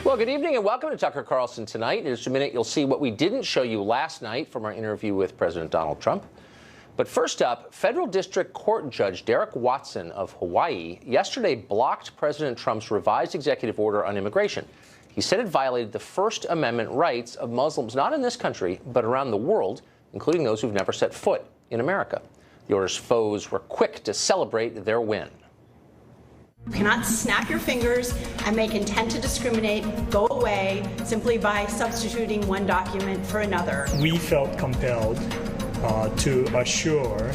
Well, good evening and welcome to Tucker Carlson Tonight. In just a minute, you'll see what we didn't show you last night from our interview with President Donald Trump. But first up, federal district court judge Derek Watson of Hawaii yesterday blocked President Trump's revised executive order on immigration. He said it violated the First Amendment rights of Muslims not in this country, but around the world, including those who've never set foot in America. The order's foes were quick to celebrate their win. You cannot snap your fingers and make intent to discriminate go away simply by substituting one document for another. We felt compelled to assure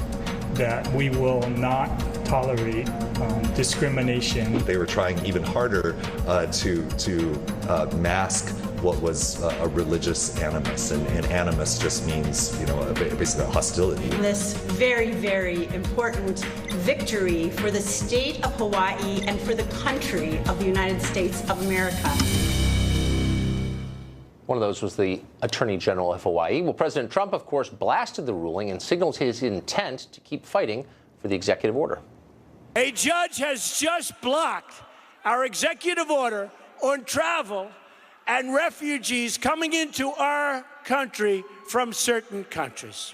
that we will not tolerate discrimination. They were trying even harder to mask what was a religious animus, and animus just means, basically hostility. This very, very important victory for the state of Hawaii and for the country of the United States of America. One of those was the Attorney General of Hawaii. Well, President Trump, of course, blasted the ruling and signaled his intent to keep fighting for the executive order. A judge has just blocked our executive order on travel and refugees coming into our country from certain countries.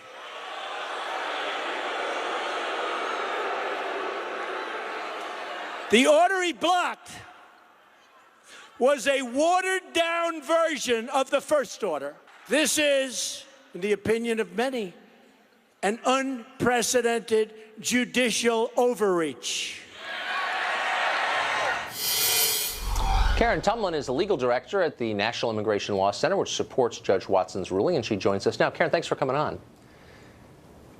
The order he blocked was a watered-down version of the first order. This is, in the opinion of many, an unprecedented judicial overreach. Karen Tumlin is the legal director at the National Immigration Law Center, which supports Judge Watson's ruling, and she joins us now. Karen, thanks for coming on.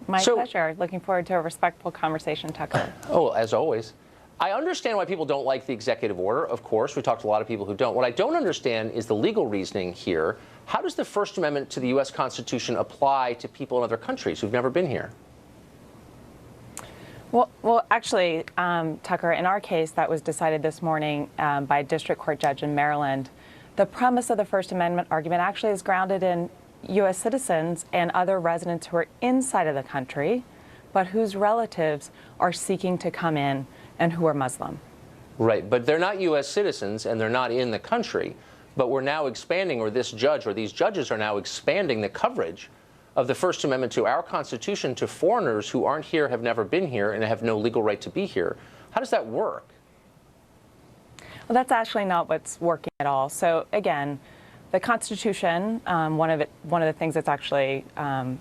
My pleasure. Looking forward to a respectful conversation, Tucker. Oh, as always. I understand why people don't like the executive order, of course. We talked to a lot of people who don't. What I don't understand is the legal reasoning here. How does the First Amendment to the U.S. Constitution apply to people in other countries who've never been here? Well, actually, Tucker, in our case that was decided this morning by a district court judge in Maryland, the premise of the First Amendment argument actually is grounded in U.S. citizens and other residents who are inside of the country, but whose relatives are seeking to come in and who are Muslim. Right, but they're not U.S. citizens and they're not in the country, but we're now expanding, or this judge or these judges are now expanding the coverage of the First Amendment to our Constitution to foreigners who aren't here, have never been here, and have no legal right to be here. How does that work? Well, that's actually not what's working at all. So again, the Constitution, one of the things that's actually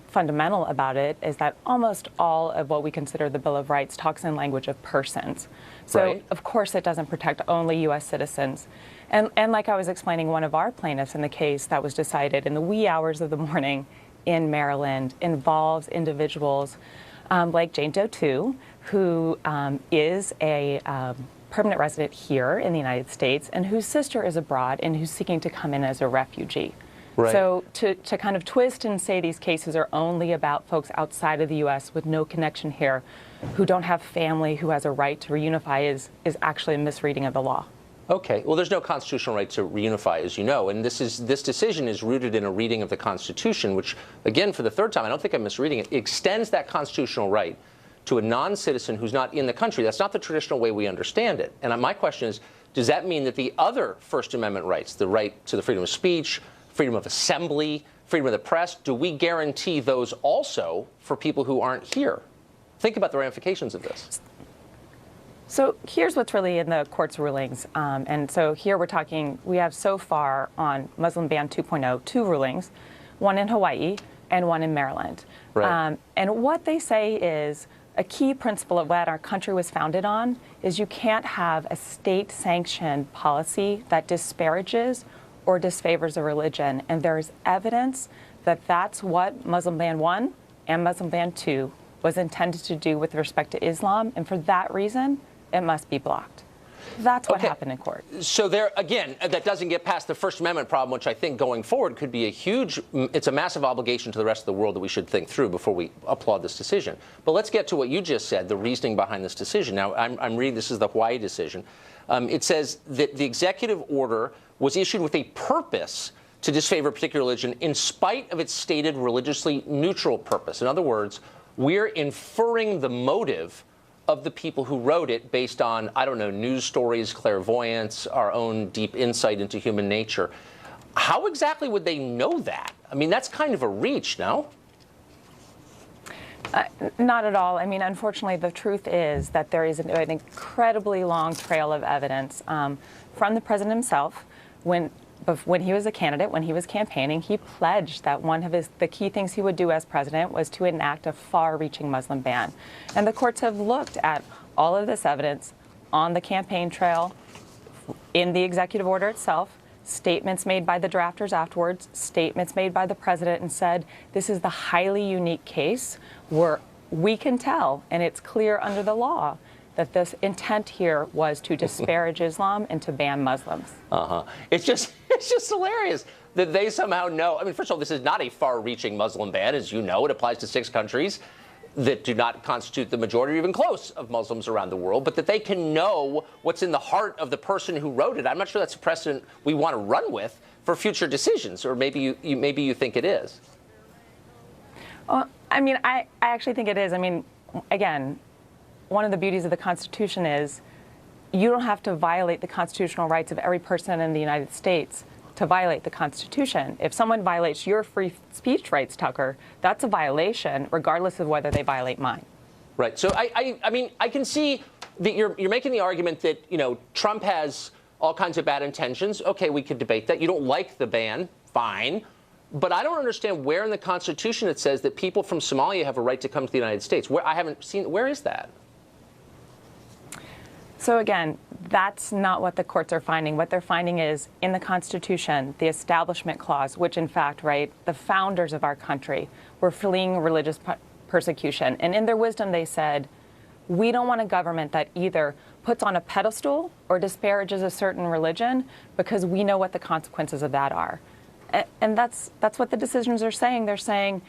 fundamental about it is that almost all of what we consider the Bill of Rights talks in language of persons. So right. Of course it doesn't protect only U.S. citizens. And like I was explaining, one of our plaintiffs in the case that was decided in the wee hours of the morning in Maryland involves individuals like Jane Doe 2, who is a permanent resident here in the United States and whose sister is abroad and who's seeking to come in as a refugee. Right. So to kind of twist and say these cases are only about folks outside of the U.S. with no connection here, who don't have family, who has a right to reunify is actually a misreading of the law. Okay. Well, there's no constitutional right to reunify, as you know, and this decision is rooted in a reading of the Constitution, which, again, for the third time, I don't think I'm misreading it, extends that constitutional right to a non-citizen who's not in the country. That's not the traditional way we understand it. And my question is, does that mean that the other First Amendment rights, the right to the freedom of speech, freedom of assembly, freedom of the press, do we guarantee those also for people who aren't here? Think about the ramifications of this. So here's what's really in the court's rulings. And so here we have so far on Muslim Ban 2.0, 2 rulings, one in Hawaii and one in Maryland. Right. And what they say is a key principle of what our country was founded on is you can't have a state-sanctioned policy that disparages or disfavors a religion. And there's evidence that that's what Muslim Ban 1 and Muslim Ban 2 was intended to do with respect to Islam. And for that reason, it must be blocked. That's what happened in court. So there, again, that doesn't get past the First Amendment problem, which I think going forward could be it's a massive obligation to the rest of the world that we should think through before we applaud this decision. But let's get to what you just said, the reasoning behind this decision. Now, I'm reading, this is the Hawaii decision. It says that the executive order was issued with a purpose to disfavor a particular religion in spite of its stated religiously neutral purpose. In other words, we're inferring the motive of the people who wrote it based on, I don't know, news stories, clairvoyance, our own deep insight into human nature. How exactly would they know that? I mean, that's kind of a reach, no? Not at all. I mean, unfortunately, the truth is that there is an incredibly long trail of evidence from the president himself. When he was a candidate, when he was campaigning, he pledged that one of the key things he would do as president was to enact a far-reaching Muslim ban. And the courts have looked at all of this evidence on the campaign trail, in the executive order itself, statements made by the drafters afterwards, statements made by the president, and said this is the highly unique case where we can tell, and it's clear under the law, that this intent here was to disparage Islam and to ban Muslims. It's just hilarious that they somehow know. I mean, first of all, this is not a far-reaching Muslim ban, as you know. It applies to 6 countries that do not constitute the majority or even close of Muslims around the world, but that they can know what's in the heart of the person who wrote it. I'm not sure that's a precedent we want to run with for future decisions, or maybe you think it is. Well, I mean, I actually think it is. I mean, again, one of the beauties of the Constitution is you don't have to violate the constitutional rights of every person in the United States to violate the Constitution. If someone violates your free speech rights, Tucker, that's a violation, regardless of whether they violate mine. Right. So I mean, I can see that you're making the argument that, you know, Trump has all kinds of bad intentions. Okay, we could debate that. You don't like the ban, fine. But I don't understand where in the Constitution it says that people from Somalia have a right to come to the United States. Where I haven't seen, where is that? So again, that's not what the courts are finding. What they're finding is in the Constitution, the Establishment Clause, which in fact, right, the founders of our country were fleeing religious persecution. And in their wisdom, they said, we don't want a government that either puts on a pedestal or disparages a certain religion because we know what the consequences of that are. And that's what the decisions are saying. They're saying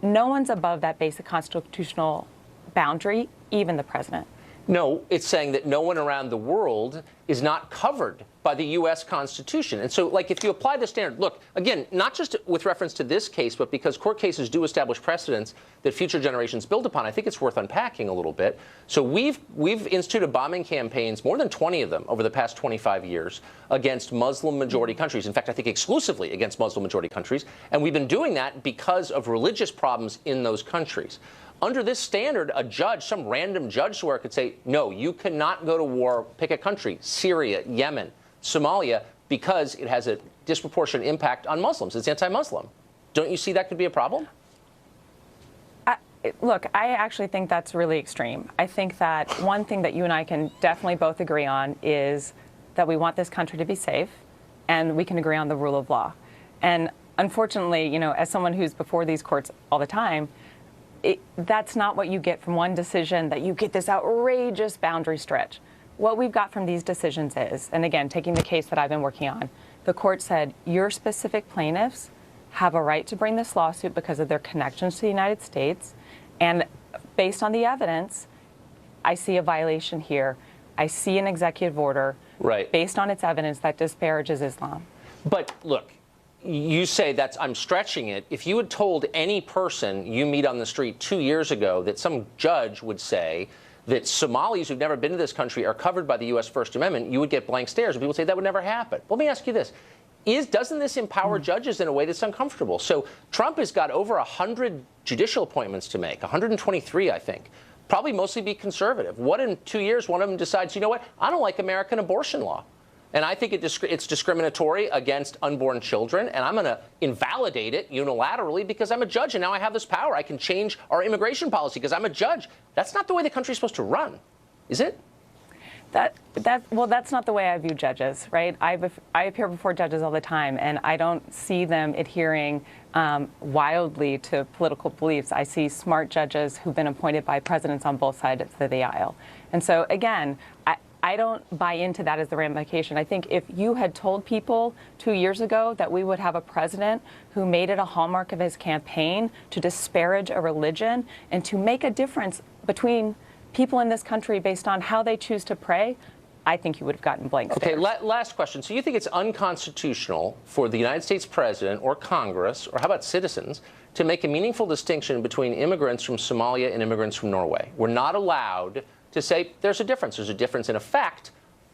no one's above that basic constitutional boundary, even the president. No, it's saying that no one around the world is not covered by the U.S. Constitution. And so, like, if you apply the standard, look, again, not just with reference to this case, but because court cases do establish precedents that future generations build upon, I think it's worth unpacking a little bit. So we've instituted bombing campaigns, more than 20 of them, over the past 25 years, against Muslim-majority countries. In fact, I think exclusively against Muslim-majority countries. And we've been doing that because of religious problems in those countries. Under this standard, a judge, some random judge somewhere could say, no, you cannot go to war, pick a country, Syria, Yemen, Somalia, because it has a disproportionate impact on Muslims. It's anti-Muslim. Don't you see that could be a problem? Look, I actually think that's really extreme. I think that one thing that you and I can definitely both agree on is that we want this country to be safe, and we can agree on the rule of law. And unfortunately, you know, as someone who's before these courts all the time, that's not what you get from one decision, that you get this outrageous boundary stretch. What we've got from these decisions is, and again, taking the case that I've been working on, the court said your specific plaintiffs have a right to bring this lawsuit because of their connections to the United States. And based on the evidence, I see a violation here. I see an executive order based on its evidence that disparages Islam. But look, you say I'm stretching it. If you had told any person you meet on the street 2 years ago that some judge would say that Somalis who've never been to this country are covered by the U.S. First Amendment, you would get blank stares. And people would say that would never happen. Let me ask you this. Doesn't this empower judges in a way that's uncomfortable? So Trump has got over 100 judicial appointments to make, 123, I think. Probably mostly be conservative. What in 2 years, one of them decides, you know what, I don't like American abortion law. And I think it's discriminatory against unborn children, and I'm going to invalidate it unilaterally because I'm a judge, and now I have this power. I can change our immigration policy because I'm a judge. That's not the way the country's supposed to run, is it? Well, that's not the way I view judges, right? I appear before judges all the time, and I don't see them adhering wildly to political beliefs. I see smart judges who've been appointed by presidents on both sides of the aisle. And so, again, I don't buy into that as the ramification. I think if you had told people 2 years ago that we would have a president who made it a hallmark of his campaign to disparage a religion and to make a difference between people in this country based on how they choose to pray, I think you would have gotten blank stares. Okay, last question. So you think it's unconstitutional for the United States president or Congress, or how about citizens, to make a meaningful distinction between immigrants from Somalia and immigrants from Norway? We're not allowed to say there's a difference. There's a difference in effect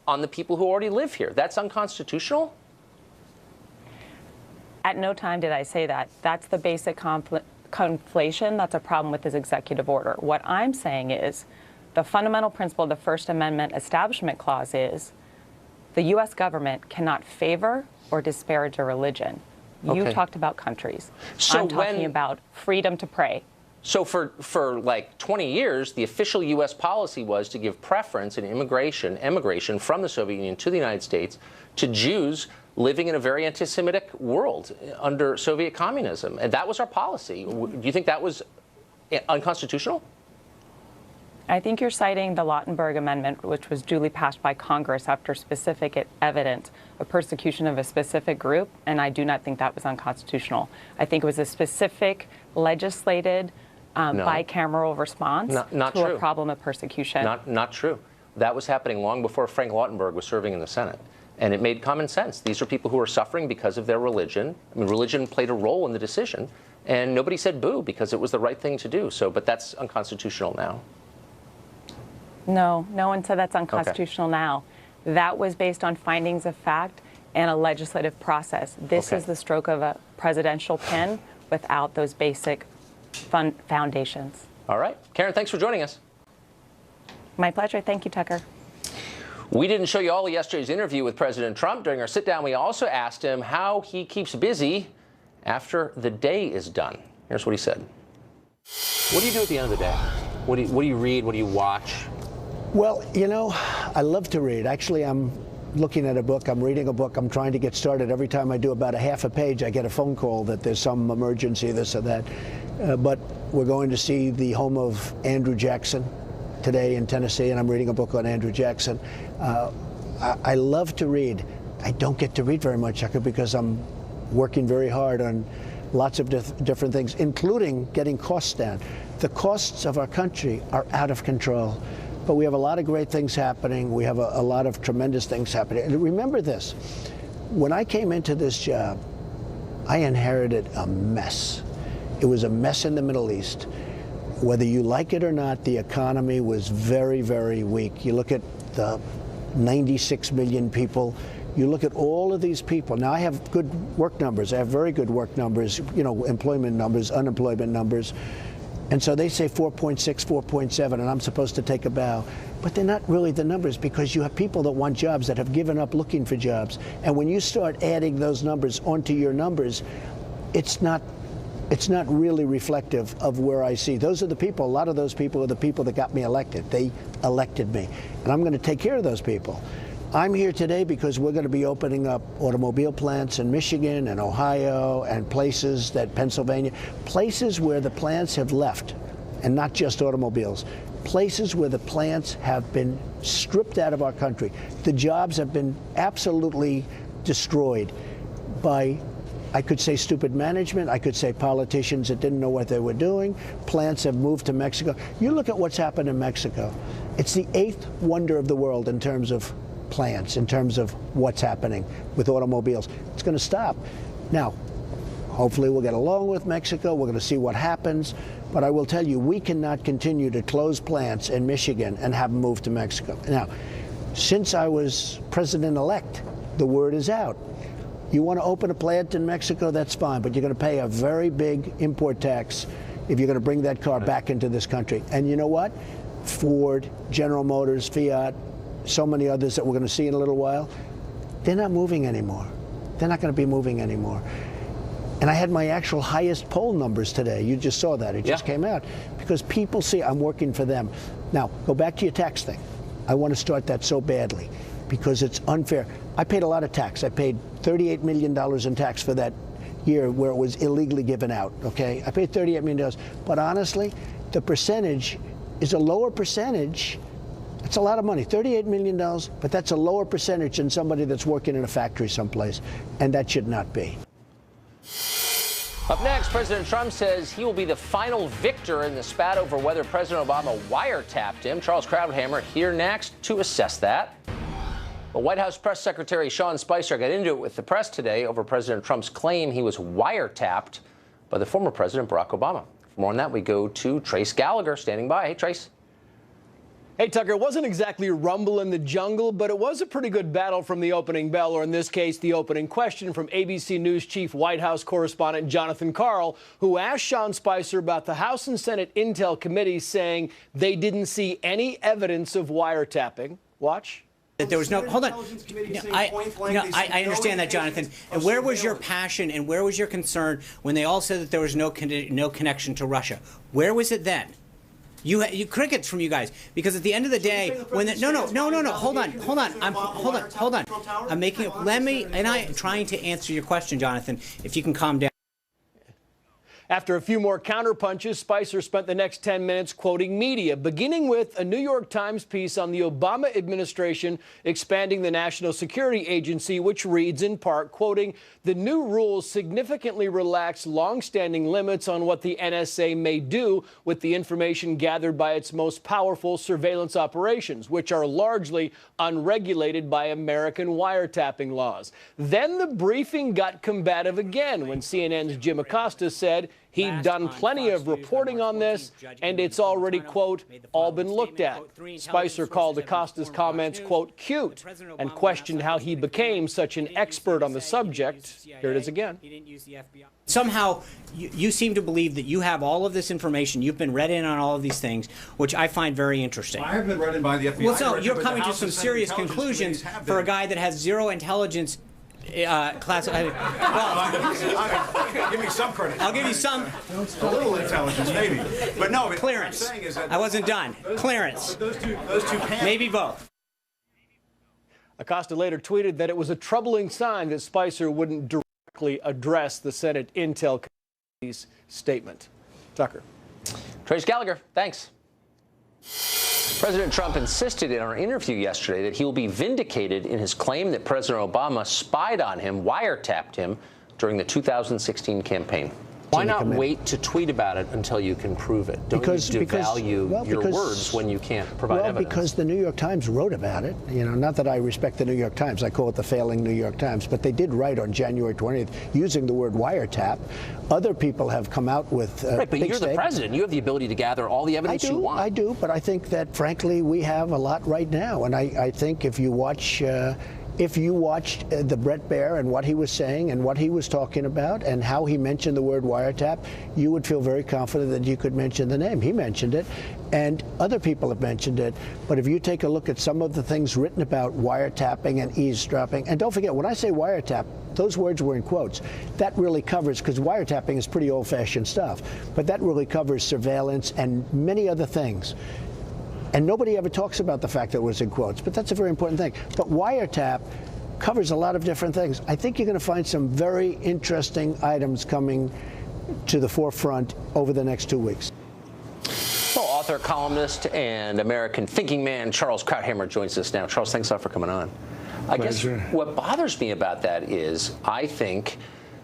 on the people who already live here. That's unconstitutional? At no time did I say that. That's the basic conflation. That's a problem with this executive order. What I'm saying is the fundamental principle of the First Amendment Establishment Clause is the U.S. government cannot favor or disparage a religion. You Okay. talked about countries. So I'm talking about freedom to pray. So for like 20 years, the official U.S. policy was to give preference in emigration from the Soviet Union to the United States to Jews living in a very anti-Semitic world under Soviet communism. And that was our policy. Do you think that was unconstitutional? I think you're citing the Lautenberg Amendment, which was duly passed by Congress after specific evidence of persecution of a specific group, and I do not think that was unconstitutional. I think it was a specific legislated bicameral response not to true. a problem of persecution. Not true. That was happening long before Frank Lautenberg was serving in the Senate. And it made common sense. These are people who are suffering because of their religion. I mean, religion played a role in the decision, and nobody said boo because it was the right thing to do. So, but that's unconstitutional now. No, no one said that's unconstitutional now. That was based on findings of fact and a legislative process. This is the stroke of a presidential pen without those basic foundations. All right. Karen, thanks for joining us. My pleasure. Thank you, Tucker. We didn't show you all of yesterday's interview with President Trump. During our sit-down, we also asked him how he keeps busy after the day is done. Here's what he said. What do you do at the end of the day? What do you read? What do you watch? Well, you know, I love to read. Actually, I'm looking at a book. I'm reading a book. I'm trying to get started. Every time I do about a half a page, I get a phone call that there's some emergency, this or that. But we're going to see the home of Andrew Jackson today in Tennessee, and I'm reading a book on Andrew Jackson. I love to read. I don't get to read very much, Tucker, because I'm working very hard on lots of different things, including getting costs down. The costs of our country are out of control. But we have a lot of great things happening. We have a lot of tremendous things happening. And remember this, when I came into this job, I inherited a mess. It was a mess in the Middle East. Whether you like it or not, the economy was very, very weak. You look at the 96 million people. You look at all of these people. Now, I have good work numbers. I have very good work numbers, you know, employment numbers, unemployment numbers. And so they say 4.6, 4.7, and I'm supposed to take a bow. But they're not really the numbers, because you have people that want jobs that have given up looking for jobs. And when you start adding those numbers onto your numbers, it's not really reflective of where I see. Those are the people, a lot of those people are the people that got me elected. They elected me. And I'm going to take care of those people. I'm here today because we're going to be opening up automobile plants in Michigan and Ohio and places that Pennsylvania, places where the plants have left, and not just automobiles, places where the plants have been stripped out of our country. The jobs have been absolutely destroyed by, I could say, stupid management. I could say politicians that didn't know what they were doing. Plants have moved to Mexico. You look at what's happened in Mexico. It's the 8th wonder of the world in terms of plants, in terms of what's happening with automobiles. It's going to stop. Now, hopefully we'll get along with Mexico. We're going to see what happens. But I will tell you, we cannot continue to close plants in Michigan and have them move to Mexico. Now, since I was president-elect, the word is out. You want to open a plant in Mexico, that's fine, but you're going to pay a very big import tax if you're going to bring that car back into this country. And you know what? Ford, General Motors, Fiat, so many others that we're going to see in a little while, they're not moving anymore. They're not going to be moving anymore. And I had my actual highest poll numbers today. You just saw that. It just came out. Because people see I'm working for them. Now, go back to your tax thing. I want to start that so badly because it's unfair. I paid a lot of tax. I paid $38 million in tax for that year where it was illegally given out, okay? I paid $38 million. But honestly, the percentage is a lower percentage. It's a lot of money, $38 million, but that's a lower percentage than somebody that's working in a factory someplace, and that should not be. Up next, President Trump says he will be the final victor in the spat over whether President Obama wiretapped him. Charles Krauthammer here next to assess that. But White House Press Secretary Sean Spicer got into it with the press today over President Trump's claim he was wiretapped by the former President Barack Obama. For more on that, we go to Trace Gallagher standing by. Hey, Trace. Hey, Tucker, it wasn't exactly a rumble in the jungle, but it was a pretty good battle from the opening bell, or in this case, the opening question from ABC News chief White House correspondent Jonathan Karl, who asked Sean Spicer about the House and Senate Intel committees, saying they didn't see any evidence of wiretapping. Watch. That there was no, hold on. I understand that, Jonathan. And where was your passion and where was your concern when they all said that there was no connection to Russia? Where was it then? You crickets from you guys, because at the end of the day, when hold on. I'm making I'm trying to answer your question, Jonathan. If you can calm down. After a few more counterpunches, Spicer spent the next 10 minutes quoting media, beginning with a New York Times piece on the Obama administration expanding the National Security Agency, which reads in part, quoting, "The new rules significantly relax longstanding limits on what the NSA may do with the information gathered by its most powerful surveillance operations, which are largely unregulated by American wiretapping laws." Then the briefing got combative again when CNN's Jim Acosta said he'd done plenty of reporting on this, and it's already, quote, all been looked at. Spicer called Acosta's comments, quote, cute, and questioned how he became such an expert on the subject. Here it is again. Somehow, you seem to believe that you have all of this information. You've been read in on all of these things, which I find very interesting. I have been read in by the FBI. Well, so you're coming to some serious conclusions for a guy that has zero intelligence. Class. Give me some credit. I'll give you some. A little intelligence, maybe. But no, clearance. What I'm saying is that I wasn't done. Clearance. Those two panels. Maybe both. Acosta later tweeted that it was a troubling sign that Spicer wouldn't directly address the Senate Intel Committee's statement. Tucker. Trace Gallagher, thanks. President Trump insisted in our interview yesterday that he will be vindicated in his claim that President Obama spied on him, wiretapped him, during the 2016 campaign. Why not wait to tweet about it until you can prove it? Don't you devalue your words when you can't provide evidence? Because the New York Times wrote about it. You know, not that I respect the New York Times. I call it the failing New York Times. But they did write on January 20th using the word wiretap. Other people have come out with right, but big you're the president. You have the ability to gather all the evidence you want. I do, but I think that, frankly, we have a lot right now. And I think if you watch... If you watched the Bret Baier and what he was saying and what he was talking about and how he mentioned the word wiretap, you would feel very confident that you could mention the name. He mentioned it, and other people have mentioned it. But if you take a look at some of the things written about wiretapping and eavesdropping, and don't forget, when I say wiretap, those words were in quotes. That really covers, because wiretapping is pretty old-fashioned stuff, but that really covers surveillance and many other things. And nobody ever talks about the fact that it was in quotes, but that's a very important thing. But wiretap covers a lot of different things. I think you're going to find some very interesting items coming to the forefront over the next 2 weeks. Well, author, columnist, and American thinking man Charles Krauthammer joins us now. Charles, thanks a lot for coming on. I guess what bothers me about that is I think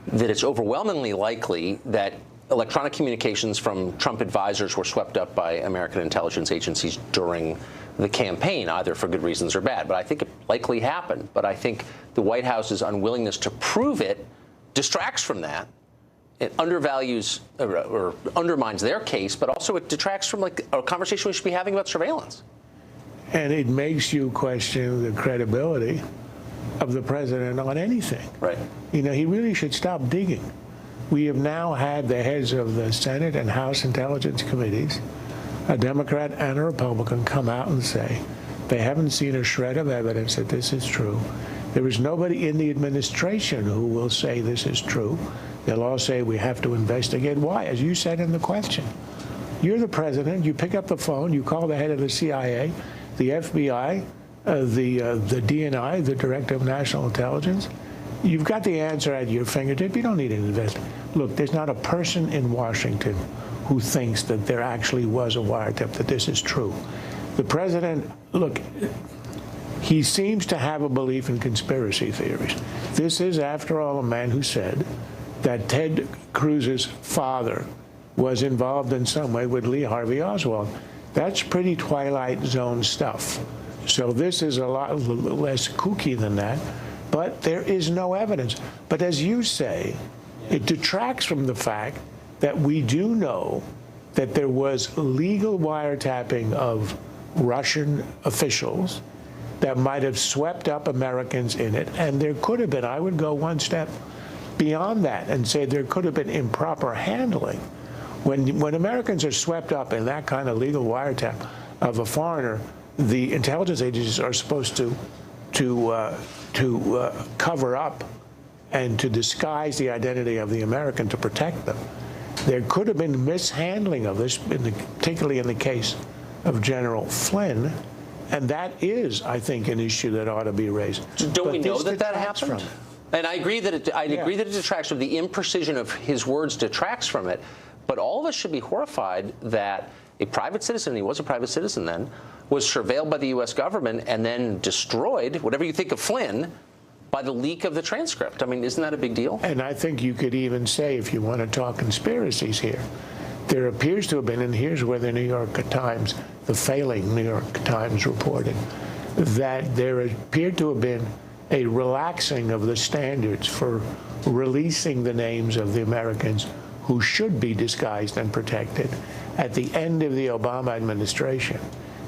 that it's overwhelmingly likely that electronic communications from Trump advisors were swept up by American intelligence agencies during the campaign, either for good reasons or bad. But I think it likely happened. But I think the White House's unwillingness to prove it distracts from that. It undervalues or undermines their case, but also it detracts from like a conversation we should be having about surveillance. And it makes you question the credibility of the president on anything. Right. You know, he really should stop digging. We have now had the heads of the Senate and House Intelligence Committees, a Democrat and a Republican, come out and say they haven't seen a shred of evidence that this is true. There is nobody in the administration who will say this is true. They'll all say we have to investigate. Why? As you said in the question, you're the president. You pick up the phone. You call the head of the CIA, the FBI, the DNI, the Director of National Intelligence. You've got the answer at your fingertip. You don't need an investigation. Look, there's not a person in Washington who thinks that there actually was a wiretap, that this is true. The president, look, he seems to have a belief in conspiracy theories. This is, after all, a man who said that Ted Cruz's father was involved in some way with Lee Harvey Oswald. That's pretty Twilight Zone stuff. So this is a lot less kooky than that. But there is no evidence. But as you say, it detracts from the fact that we do know that there was legal wiretapping of Russian officials that might have swept up Americans in it. And there could have been, I would go one step beyond that and say there could have been improper handling. When Americans are swept up in that kind of legal wiretap of a foreigner, the intelligence agencies are supposed to cover up and to disguise the identity of the American to protect them. There could have been mishandling of this, particularly in the case of General Flynn, and that is, I think, an issue that ought to be raised. Don't we know that that happened? And I agree that it detracts from the imprecision of his words, detracts from it. But all of us should be horrified that a private citizen, and he was a private citizen then, was surveilled by the U.S. government and then destroyed, whatever you think of Flynn, by the leak of the transcript. I mean, isn't that a big deal? And I think you could even say, if you want to talk conspiracies here, there appears to have been, and here's where the New York Times, the failing New York Times reported, that there appeared to have been a relaxing of the standards for releasing the names of the Americans who should be disguised and protected at the end of the Obama administration,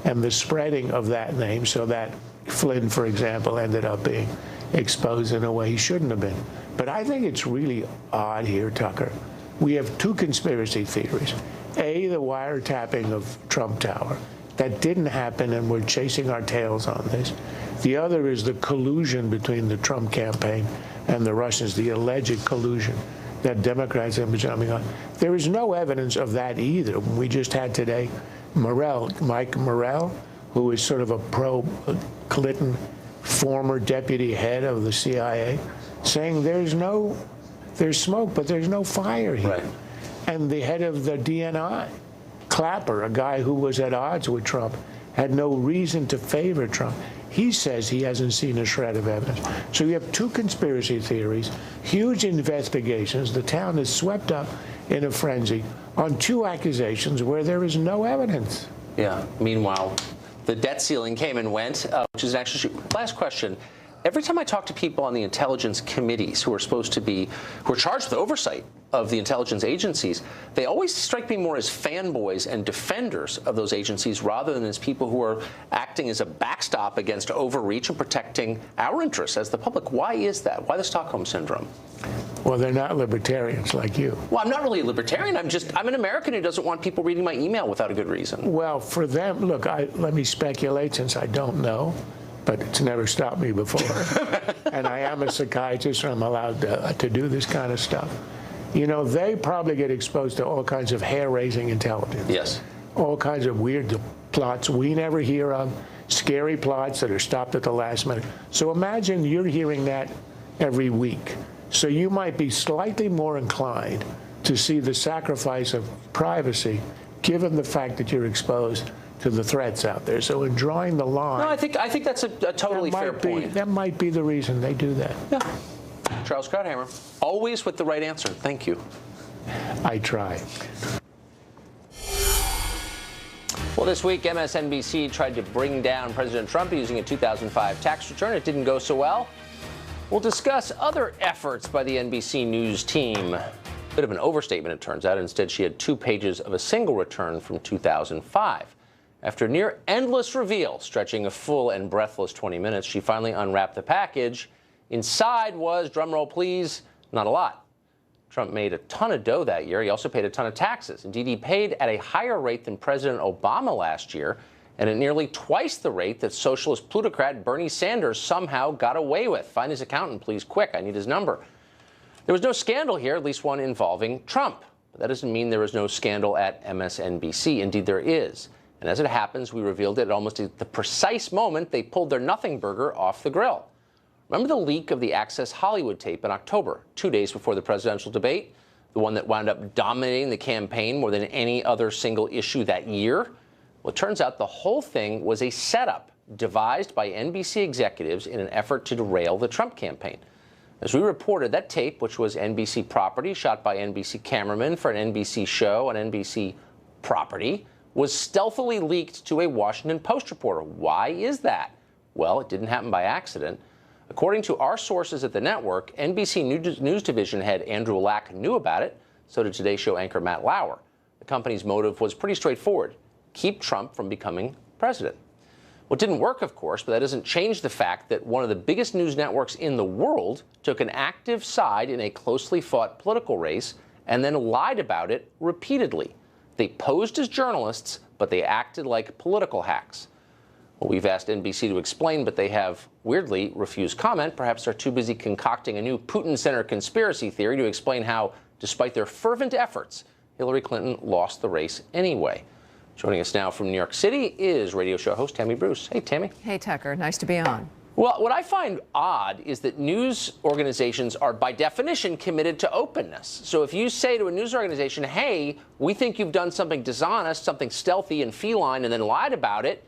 and the spreading of that name so that Flynn, for example, ended up being exposed in a way he shouldn't have been. But I think it's really odd here, Tucker. We have two conspiracy theories. A, the wiretapping of Trump Tower. That didn't happen, and we're chasing our tails on this. The other is the collusion between the Trump campaign and the Russians, the alleged collusion that Democrats have been jumping on. There is no evidence of that either. We just had today Mike Morell, who is sort of a pro-Clinton former deputy head of the CIA, saying there's smoke, but there's no fire here. Right. And the head of the DNI, Clapper, a guy who was at odds with Trump, had no reason to favor Trump. He says he hasn't seen a shred of evidence. So you have two conspiracy theories, huge investigations. The town is swept up in a frenzy on two accusations where there is no evidence. Yeah. Meanwhile, the debt ceiling came and went, which is actually last question. Every time I talk to people on the intelligence committees who are charged with oversight of the intelligence agencies, they always strike me more as fanboys and defenders of those agencies rather than as people who are acting as a backstop against overreach and protecting our interests as the public. Why is that? Why the Stockholm Syndrome? Well, they're not libertarians like you. Well, I'm not really a libertarian. I'm an American who doesn't want people reading my email without a good reason. Well, for them, look, let me speculate since I don't know, but it's never stopped me before. And I am a psychiatrist, and I'm allowed to do this kind of stuff. You know, they probably get exposed to all kinds of hair-raising intelligence. Yes. All kinds of weird plots we never hear of, scary plots that are stopped at the last minute. So imagine you're hearing that every week. So you might be slightly more inclined to see the sacrifice of privacy, given the fact that you're exposed to the threats out there. So in drawing the line, no, I think that's a totally fair point. That might be the reason they do that. Yeah. Charles Krauthammer, always with the right answer. Thank you. I try. Well, this week, MSNBC tried to bring down President Trump using a 2005 tax return. It didn't go so well. We'll discuss other efforts by the NBC News team. Bit of an overstatement, it turns out. Instead, she had 2 pages of a single return from 2005. After a near endless reveal, stretching a full and breathless 20 minutes, she finally unwrapped the package. Inside was, drumroll please, not a lot. Trump made a ton of dough that year. He also paid a ton of taxes. Indeed, he paid at a higher rate than President Obama last year, and at nearly twice the rate that socialist plutocrat Bernie Sanders somehow got away with. Find his accountant, please, quick. I need his number. There was no scandal here, at least one involving Trump. But that doesn't mean there was no scandal at MSNBC. Indeed, there is. And as it happens, we revealed it at almost the precise moment they pulled their nothing burger off the grill. Remember the leak of the Access Hollywood tape in October, 2 days before the presidential debate? The one that wound up dominating the campaign more than any other single issue that year? Well, it turns out the whole thing was a setup devised by NBC executives in an effort to derail the Trump campaign. As we reported, that tape, which was NBC property, shot by NBC cameramen for an NBC show on NBC property, was stealthily leaked to a Washington Post reporter. Why is that? Well, it didn't happen by accident. According to our sources at the network, NBC News Division head Andrew Lack knew about it. So did Today Show anchor Matt Lauer. The company's motive was pretty straightforward: keep Trump from becoming president. Well, it didn't work, of course, but that doesn't change the fact that one of the biggest news networks in the world took an active side in a closely fought political race and then lied about it repeatedly. They posed as journalists, but they acted like political hacks. Well, we've asked NBC to explain, but they have, weirdly, refused comment. Perhaps they're too busy concocting a new Putin-Center conspiracy theory to explain how, despite their fervent efforts, Hillary Clinton lost the race anyway. Joining us now from New York City is radio show host Tammy Bruce. Hey, Tammy. Hey, Tucker. Nice to be on. Well, what I find odd is that news organizations are, by definition, committed to openness. So if you say to a news organization, hey, we think you've done something dishonest, something stealthy and feline, and then lied about it,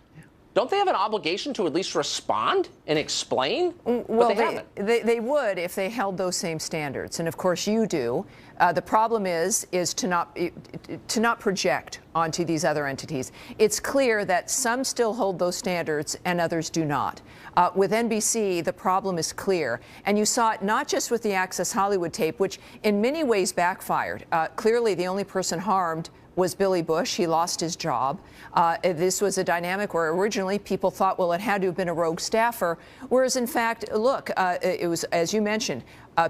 don't they have an obligation to at least respond and explain? Well, they would if they held those same standards, and of course you do. The problem is to not project onto these other entities. It's clear that some still hold those standards and others do not. With NBC, the problem is clear, and you saw it not just with the Access Hollywood tape, which in many ways backfired. Clearly, the only person harmed was Billy Bush. He lost his job. This was a dynamic where originally people thought, well, it had to have been a rogue staffer, whereas in fact, look, it was, as you mentioned,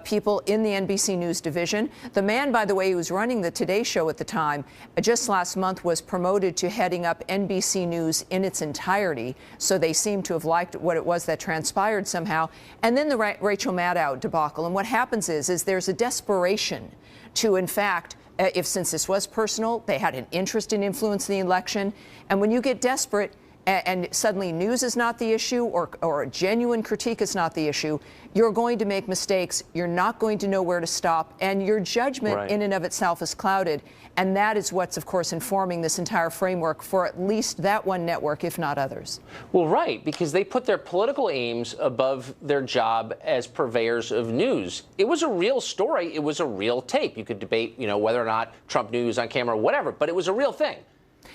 people in the NBC News division. The man, by the way, who was running the Today Show at the time, just last month was promoted to heading up NBC News in its entirety. So they seem to have liked what it was that transpired somehow. And then the Rachel Maddow debacle. And what happens is there's a desperation to, in fact, since this was personal, they had an interest in influencing the election. And when you get desperate and suddenly news is not the issue or genuine critique is not the issue, you're going to make mistakes. You're not going to know where to stop. And your judgment in and of itself is clouded. And that is what's, of course, informing this entire framework for at least that one network, if not others. Well, right, because they put their political aims above their job as purveyors of news. It was a real story. It was a real tape. You could debate, whether or not Trump knew he was on camera or whatever, but it was a real thing.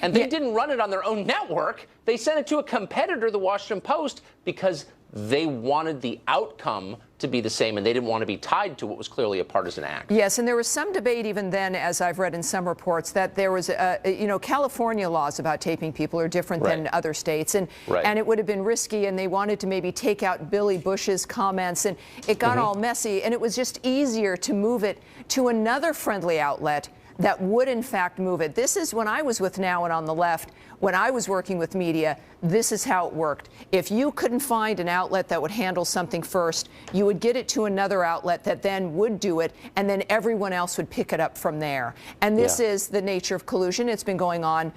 And they didn't run it on their own network. They sent it to a competitor, the Washington Post, because they wanted the outcome to be the same, and they didn't want to be tied to what was clearly a partisan act. Yes, and there was some debate even then, as I've read in some reports, that there was, California laws about taping people are different than other states, and it would have been risky, and they wanted to maybe take out Billy Bush's comments, and it got all messy, and it was just easier to move it to another friendly outlet that would, in fact, move it. This is when I was with Now and on the Left, when I was working with media, this is how it worked. If you couldn't find an outlet that would handle something first, you would get it to another outlet that then would do it, and then everyone else would pick it up from there. And this is the nature of collusion. It's been going on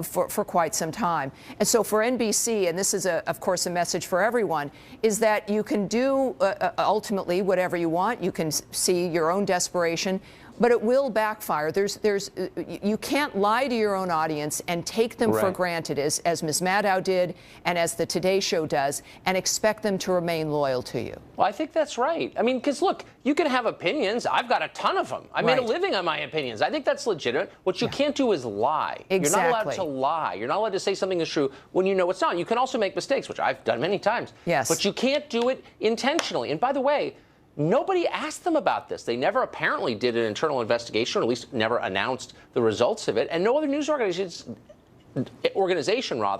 for quite some time. And so for NBC, and this is, of course, a message for everyone, is that you can do ultimately whatever you want. You can see your own desperation, but it will backfire. You can't lie to your own audience and take them for granted, as Ms. Maddow did and as the Today Show does, and expect them to remain loyal to you. Well, I think that's right. I mean, because look, you can have opinions. I've got a ton of them. I made a living on my opinions. I think that's legitimate. What you can't do is lie. Exactly. You're not allowed to lie. You're not allowed to say something is true when you know it's not. You can also make mistakes, which I've done many times. Yes. But you can't do it intentionally. And by the way, nobody asked them about this. They never apparently did an internal investigation, or at least never announced the results of it. And no other news organization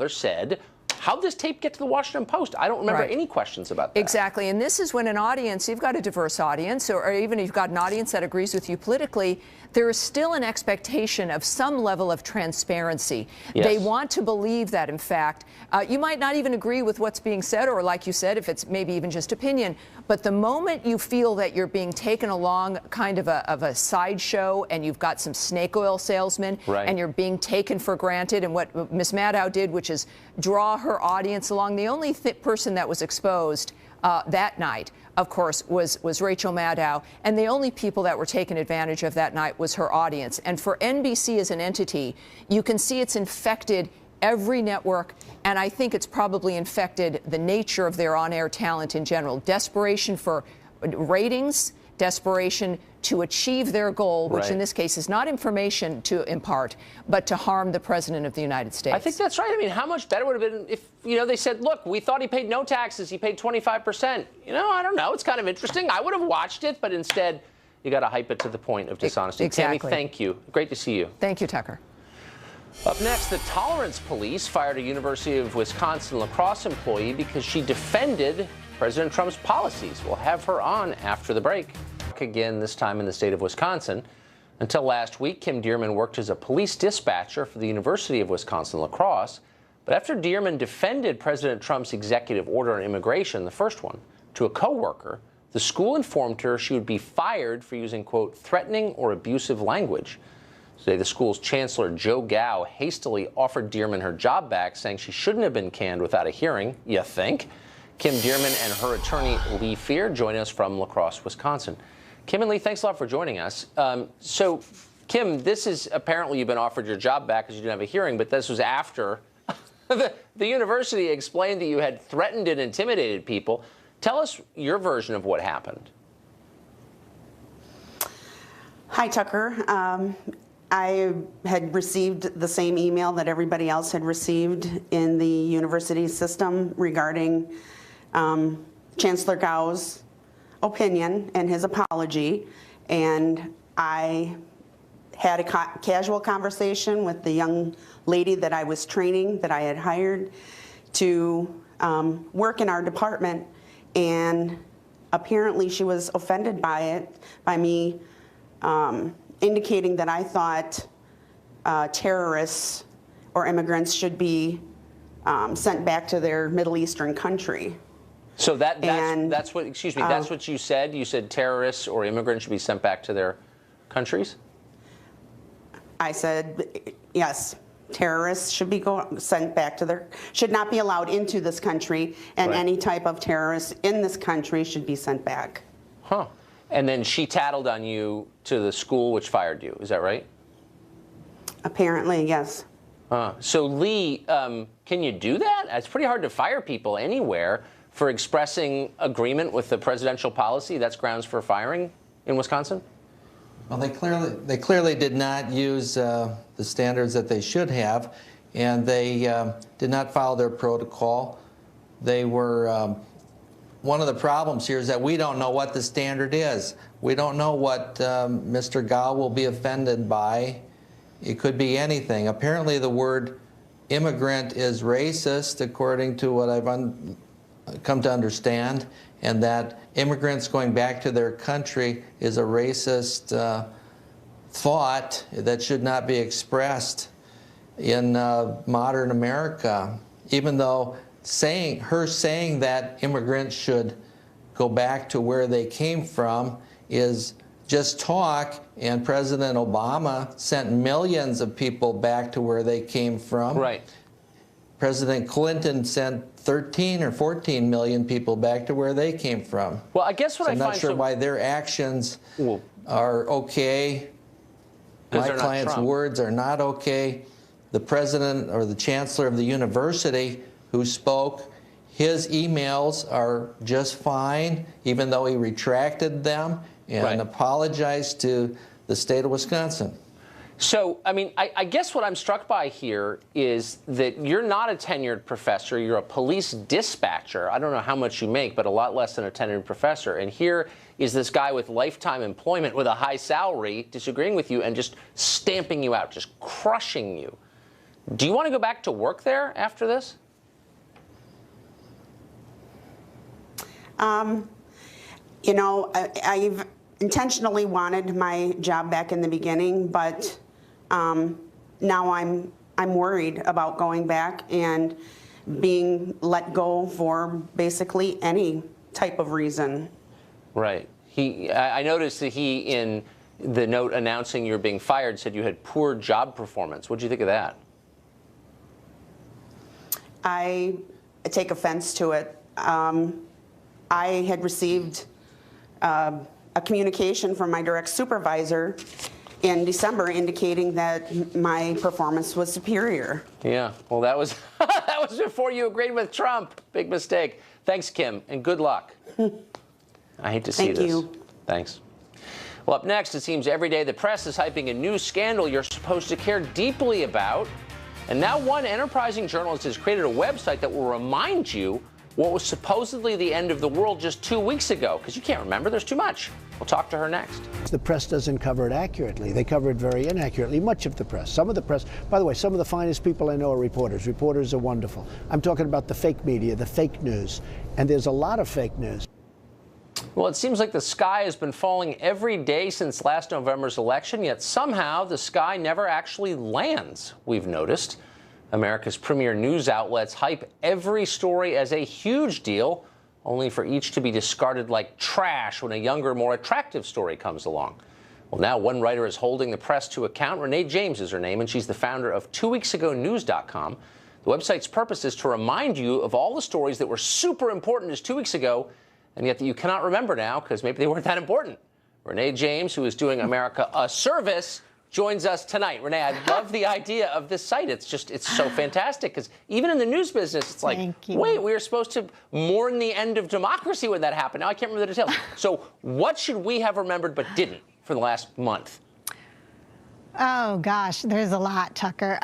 said, how'd this tape get to the Washington Post? I don't remember any questions about that. Exactly. And this is when an audience, you've got a diverse audience, or even if you've got an audience that agrees with you politically, there is still an expectation of some level of transparency. Yes. They want to believe that, in fact, you might not even agree with what's being said, or like you said, if it's maybe even just opinion, but the moment you feel that you're being taken along kind of a sideshow, and you've got some snake oil salesmen, and you're being taken for granted, and what Ms. Maddow did, which is draw her audience along, the only person that was exposed that night, of course, was Rachel Maddow, and the only people that were taken advantage of that night was her audience. And for NBC as an entity, you can see it's infected every network, and I think it's probably infected the nature of their on-air talent in general. Desperation for ratings, desperation to achieve their goal, which in this case is not information to impart, but to harm the President of the United States. I think that's right. I mean, how much better would it have been if, they said, look, we thought he paid no taxes, he paid 25%. I don't know. It's kind of interesting. I would have watched it, but instead, you got to hype it to the point of dishonesty. Exactly. Tammy, thank you. Great to see you. Thank you, Tucker. Up next, the Tolerance Police fired a University of Wisconsin lacrosse employee because she defended President Trump's policies. We'll have her on after the break. Again, this time in the state of Wisconsin. Until last week, Kim Dearman worked as a police dispatcher for the University of Wisconsin lacrosse. But after Dearman defended President Trump's executive order on immigration, the first one, to a coworker, the school informed her she would be fired for using, quote, threatening or abusive language. Today, the school's chancellor, Joe Gow, hastily offered Dearman her job back, saying she shouldn't have been canned without a hearing, you think? Kim Dearman and her attorney, Lee Fear, join us from La Crosse, Wisconsin. Kim and Lee, thanks a lot for joining us. So, Kim, this is apparently you've been offered your job back because you didn't have a hearing, but this was after the university explained that you had threatened and intimidated people. Tell us your version of what happened. Hi, Tucker. I had received the same email that everybody else had received in the university system regarding Chancellor Gow's opinion and his apology, and I had a casual conversation with the young lady that I was training, that I had hired to work in our department, and apparently she was offended by it, by me indicating that I thought terrorists or immigrants should be sent back to their Middle Eastern country. So that's what, excuse me, that's what you said? You said terrorists or immigrants should be sent back to their countries? I said, yes, terrorists should be sent back to their, should not be allowed into this country, and Right. any type of terrorist in this country should be sent back. Huh. And then she tattled on you to the school which fired you, is that right? Apparently, yes. So Lee, can you do that? It's pretty hard to fire people anywhere for expressing agreement with the presidential policy. That's grounds for firing in Wisconsin? Well, they clearly did not use the standards that they should have, and they did not follow their protocol. They were, one of the problems here is that we don't know what the standard is. We don't know what Mr. Gow will be offended by. It could be anything. Apparently the word immigrant is racist, according to what I've come to understand, and that immigrants going back to their country is a racist thought that should not be expressed in modern America, even though saying that immigrants should go back to where they came from is just talk, and President Obama sent millions of people back to where they came from. Right. President Clinton sent 13 or 14 million people back to where they came from. Well, I guess what I'm not sure why their actions are okay. My client's words are not okay. The president or the chancellor of the university who spoke, his emails are just fine, even though he retracted them and apologized to the state of Wisconsin. So, I mean, I guess what I'm struck by here is that you're not a tenured professor. You're a police dispatcher. I don't know how much you make, but a lot less than a tenured professor. And here is this guy with lifetime employment with a high salary disagreeing with you and just stamping you out, just crushing you. Do you want to go back to work there after this? You know, I've intentionally wanted my job back in the beginning, but now I'm worried about going back and being let go for basically any type of reason. Right. I noticed that he, in the note announcing you're being fired, said you had poor job performance. What do you think of that? I take offense to it. I had received a communication from my direct supervisor in December indicating that my performance was superior. Yeah, well, that was that was before you agreed with Trump. Big mistake. Thanks, Kim, and good luck. I hate to see this. Thank you. Thanks. Well, up next, it seems every day the press is hyping a new scandal you're supposed to care deeply about. And now one enterprising journalist has created a website that will remind you what was supposedly the end of the world just 2 weeks ago, because you can't remember, there's too much. We'll talk to her next. The press doesn't cover it accurately. They cover it very inaccurately, much of the press. Some of the press, by the way, some of the finest people I know are reporters. Reporters are wonderful. I'm talking about the fake media, the fake news, and there's a lot of fake news. Well, it seems like the sky has been falling every day since last November's election, yet somehow the sky never actually lands, we've noticed. America's premier news outlets hype every story as a huge deal, only for each to be discarded like trash when a younger, more attractive story comes along. Well, now one writer is holding the press to account. Renee James is her name, and she's the founder of 2weeksagonews.com. The website's purpose is to remind you of all the stories that were super important just 2 weeks ago, and yet that you cannot remember now because maybe they weren't that important. Renee James, who is doing America a service, joins us tonight. Renee, I love the idea of this site. It's so fantastic because even in the news business, it's like, wait, we were supposed to mourn the end of democracy when that happened. Now I can't remember the details. So what should we have remembered but didn't for the last month? Oh, gosh, there's a lot, Tucker.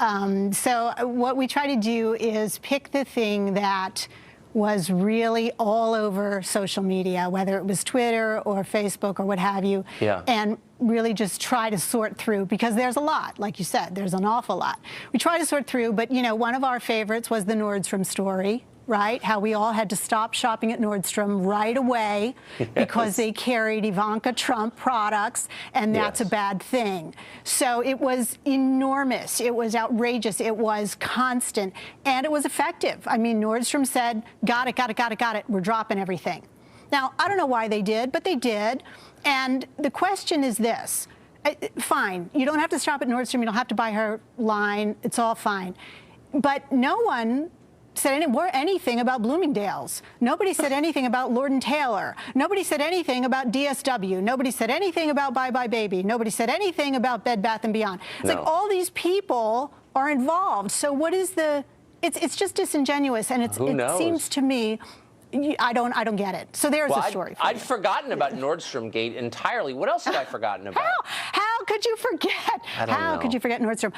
So what we try to do is pick the thing that was really all over social media, whether it was Twitter or Facebook or what have you, and really just try to sort through, because there's a lot, like you said, there's an awful lot. We try to sort through, but, you know, one of our favorites was the Nordstrom story, right? How we all had to stop shopping at Nordstrom right away because they carried Ivanka Trump products, and that's a bad thing. So it was enormous. It was outrageous. It was constant, and it was effective. I mean, Nordstrom said, got it, got it, got it, got it. We're dropping everything. Now, I don't know why they did, but they did. And the question is this. Fine, you don't have to shop at Nordstrom. You don't have to buy her line. It's all fine. But no one said anything about Bloomingdale's. Nobody said anything about Lord & Taylor. Nobody said anything about DSW. Nobody said anything about Bye Bye Baby. Nobody said anything about Bed Bath & Beyond. It's like all these people are involved. So what is the... It's just disingenuous, and it seems to me... I don't get it. So there's a story. I'd forgotten about Nordstrom Gate entirely. What else have I forgotten about? How could you forget? How could you forget Nordstrom?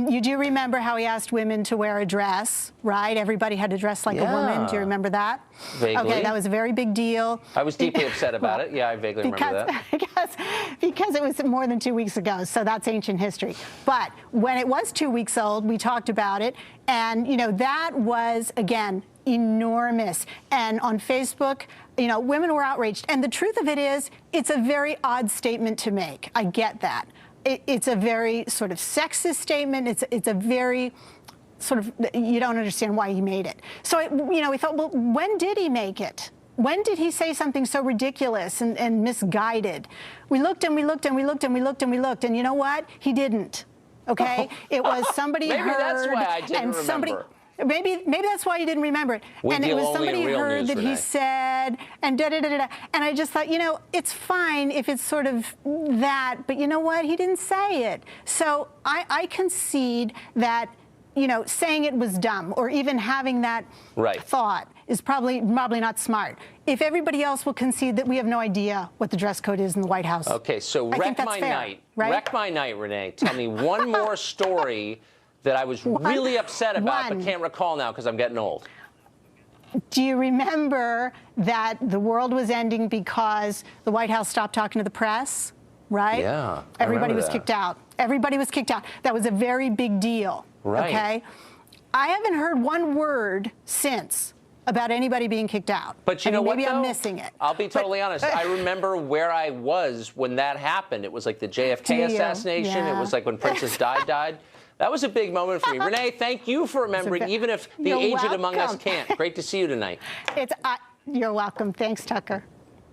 You do remember how he asked women to wear a dress, right? Everybody had to dress like a woman. Do you remember that? Vaguely. Okay, that was a very big deal. I was deeply upset about it. Yeah, I vaguely remember that. Because it was more than 2 weeks ago, so that's ancient history. But when it was 2 weeks old, we talked about it, and you know that was again enormous. And on Facebook, you know, women were outraged. And the truth of it is, it's a very odd statement to make. I get that. It's a very sort of sexist statement. It's a very sort of, you don't understand why he made it. So, you know, we thought, well, when did he make it? When did he say something so ridiculous and misguided? We looked and we looked and we looked and we looked and we looked, and you know what? He didn't. Okay? It was somebody Maybe heard, that's why I didn't and somebody. remember. Maybe that's why you didn't remember it. And it was somebody heard that he said, and da-da-da-da-da. And I just thought, you know, it's fine if it's sort of that, but you know what? He didn't say it. So I concede that, you know, saying it was dumb or even having that thought is probably not smart. If everybody else will concede that we have no idea what the dress code is in the White House. Okay, so wreck my night. Right? Wreck my night, Renee. Tell me one more story that I was really upset about but can't recall now because I'm getting old. Do you remember that the world was ending because the White House stopped talking to the press, right? Yeah, Everybody was kicked out. Everybody was kicked out. That was a very big deal, okay? I haven't heard one word since about anybody being kicked out. But you know what, maybe though? I'm missing it. I'll be totally honest. I remember where I was when that happened. It was like the JFK assassination. It was like when Princess Di died. That was a big moment for me. Renee, thank you for remembering, even if the aged among us can't. Great to see you tonight. You're welcome. Thanks, Tucker.